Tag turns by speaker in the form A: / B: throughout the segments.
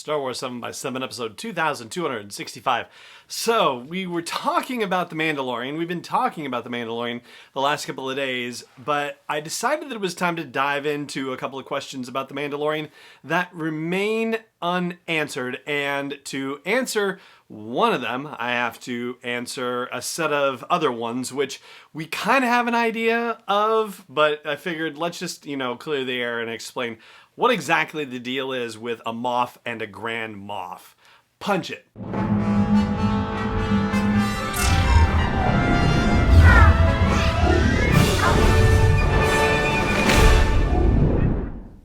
A: Star Wars 7 by 7 episode 2265. So, we were talking about The Mandalorian. We've been talking about The Mandalorian the last couple of days, but I decided that it was time to dive into a couple of questions about The Mandalorian that remain unanswered. And to answer one of them, I have to answer a set of other ones, which we kind of have an idea of, but I figured let's just, clear the air and explain what exactly the deal is with a Moff and a Grand Moff. Punch it.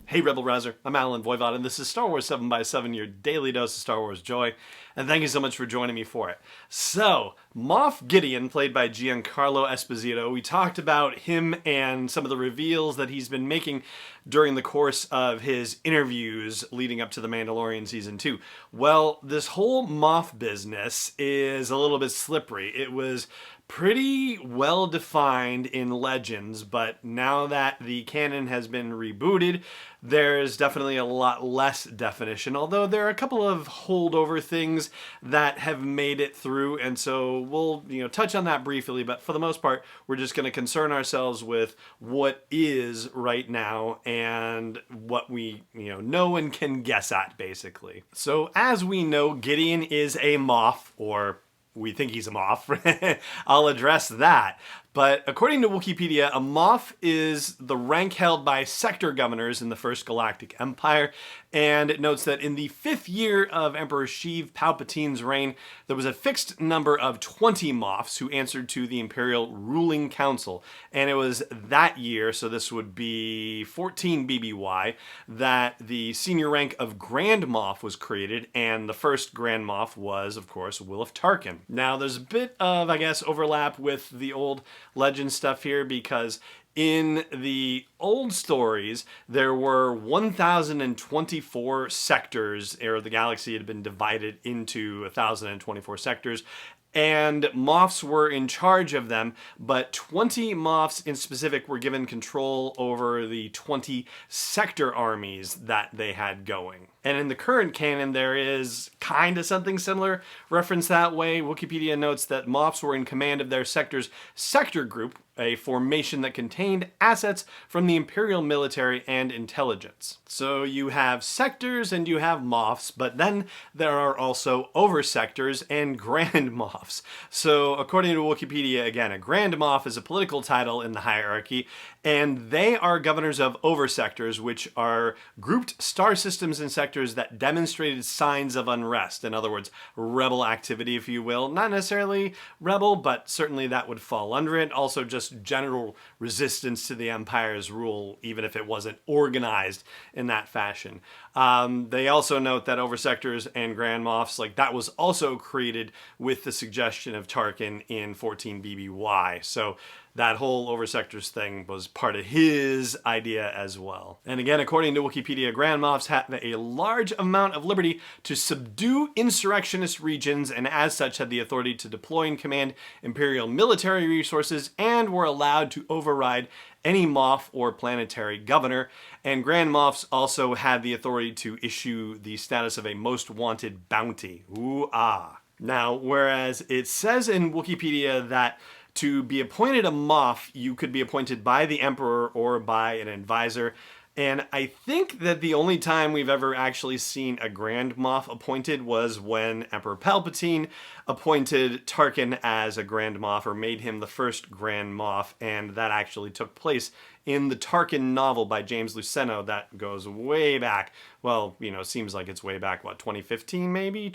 A: Hey Rebel Rouser, I'm Alan Voivod, and this is Star Wars 7 by 7, your daily dose of Star Wars joy, and thank you so much for joining me for it. So, Moff Gideon, played by Giancarlo Esposito, we talked about him and some of the reveals that he's been making during the course of his interviews leading up to The Mandalorian Season 2. Well, this whole Moff business is a little bit slippery. It was pretty well defined in Legends, but now that the canon has been rebooted, there's definitely a lot less definition, although there are a couple of holdover things that have made it through, and so we'll touch on that briefly, but for the most part, we're just going to concern ourselves with what is right now and what we know and can guess at, basically. So as we know, Gideon is a Moff, or we think he's a Moff. I'll address that. But according to Wikipedia, a Moff is the rank held by sector governors in the First Galactic Empire, and it notes that in the 5th year of Emperor Sheev Palpatine's reign, there was a fixed number of 20 Moffs who answered to the Imperial Ruling Council. And it was that year, so this would be 14 BBY, that the senior rank of Grand Moff was created, and the first Grand Moff was, of course, Wilf Tarkin. Now, there's a bit of, overlap with the old Legend stuff here, because in the old stories, there were 1,024 sectors, or the galaxy had been divided into 1,024 sectors, and Moffs were in charge of them, but 20 Moffs in specific were given control over the 20 sector armies that they had going. And in the current canon, there is kind of something similar referenced that way. Wikipedia notes that Moffs were in command of their sector's sector group, a formation that contained assets from the Imperial military and intelligence. So you have sectors and you have Moffs, but then there are also oversectors and Grand Moffs. So according to Wikipedia, again, a Grand Moff is a political title in the hierarchy, and they are governors of oversectors, which are grouped star systems and sectors that demonstrated signs of unrest. In other words, rebel activity, if you will. Not necessarily rebel, but certainly that would fall under it. Also just general resistance to the Empire's rule, even if it wasn't organized in that fashion. They also note that oversectors and Grand Moffs, that was also created with the suggestion of Tarkin in 14 BBY. So that whole oversectors thing was part of his idea as well. And again, according to Wikipedia, Grand Moffs have a large amount of liberty to subdue insurrectionist regions, and as such had the authority to deploy and command Imperial military resources, and were allowed to override any Moff or planetary governor. And Grand Moffs also had the authority to issue the status of a most wanted bounty. Ooh, ah. Now, whereas it says in Wikipedia that to be appointed a Moff, you could be appointed by the Emperor or by an advisor. And I think that the only time we've ever actually seen a Grand Moff appointed was when Emperor Palpatine appointed Tarkin as a Grand Moff, or made him the first Grand Moff, and that actually took place in the Tarkin novel by James Luceno that goes way back. Well, seems like it's way back, 2015 maybe?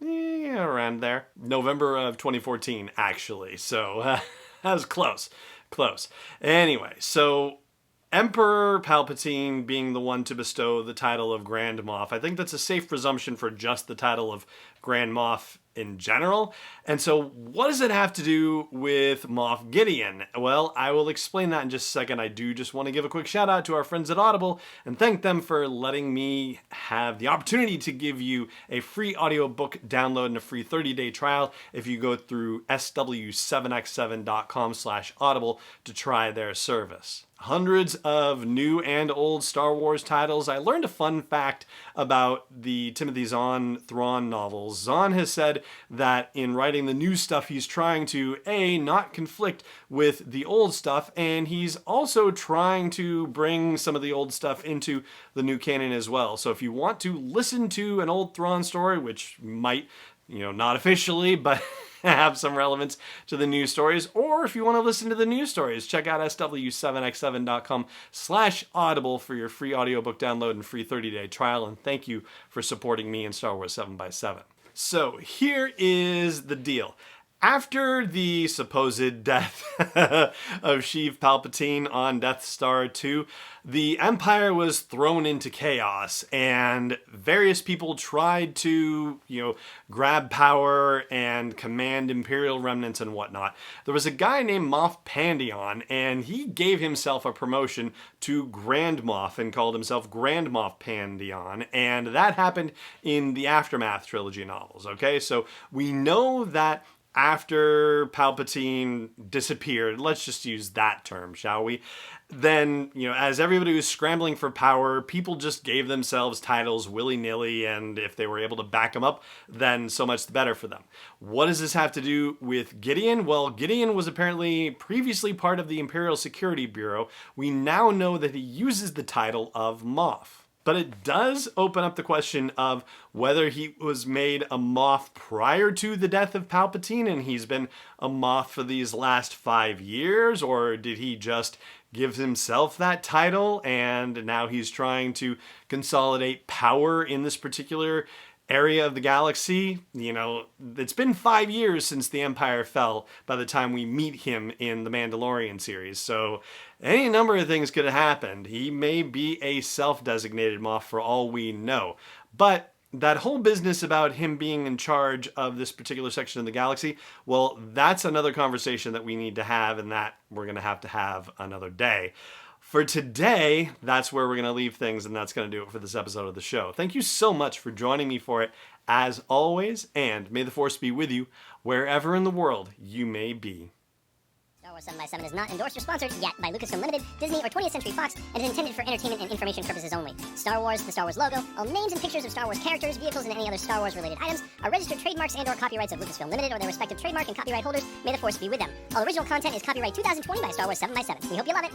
A: Around there. November of 2014, actually. So that was close. Anyway, so Emperor Palpatine being the one to bestow the title of Grand Moff, I think that's a safe presumption for just the title of Grand Moff in general. And so what does it have to do with Moff Gideon? Well, I will explain that in just a second. I do just want to give a quick shout out to our friends at Audible and thank them for letting me have the opportunity to give you a free audiobook download and a free 30-day trial if you go through sw7x7.com/audible to try their service. hundreds of new and old Star Wars titles. I learned a fun fact about the Timothy Zahn Thrawn novels. Zahn has said that in writing the new stuff, he's trying to, A, not conflict with the old stuff, and he's also trying to bring some of the old stuff into the new canon as well. So if you want to listen to an old Thrawn story, which might, not officially, but have some relevance to the news stories, or if you want to listen to the news stories, check out sw7x7.com/audible for your free audiobook download and free 30-day trial. And thank you for supporting me in Star Wars 7x7. So here is the deal. After the supposed death of Sheev Palpatine on Death Star 2, the Empire was thrown into chaos, and various people tried to, grab power and command Imperial remnants and whatnot. There was a guy named Moff Pandion, and he gave himself a promotion to Grand Moff and called himself Grand Moff Pandion, and that happened in the Aftermath trilogy novels, okay? So we know that after Palpatine disappeared, let's just use that term, shall we? Then, as everybody was scrambling for power, people just gave themselves titles willy-nilly, and if they were able to back them up, then so much the better for them. What does this have to do with Gideon? Well, Gideon was apparently previously part of the Imperial Security Bureau. We now know that he uses the title of Moff. But it does open up the question of whether he was made a Moff prior to the death of Palpatine and he's been a Moff for these last 5 years, or did he just give himself that title and now he's trying to consolidate power in this particular area of the galaxy? It's been 5 years since the Empire fell by the time we meet him in the Mandalorian series, so any number of things could have happened. He may be a self-designated Moff for all we know. But that whole business about him being in charge of this particular section of the galaxy, well, that's another conversation that we need to have, and that we're going to have another day. For today, that's where we're going to leave things, and that's going to do it for this episode of the show. Thank you so much for joining me for it, as always, and may the Force be with you wherever in the world you may be.
B: Star Wars 7x7 is not endorsed or sponsored yet by Lucasfilm Limited, Disney, or 20th Century Fox, and is intended for entertainment and information purposes only. Star Wars, the Star Wars logo, all names and pictures of Star Wars characters, vehicles, and any other Star Wars-related items are registered trademarks and/or copyrights of Lucasfilm Limited or their respective trademark and copyright holders. May the Force be with them. All original content is copyright 2020 by Star Wars 7x7. We hope you love it.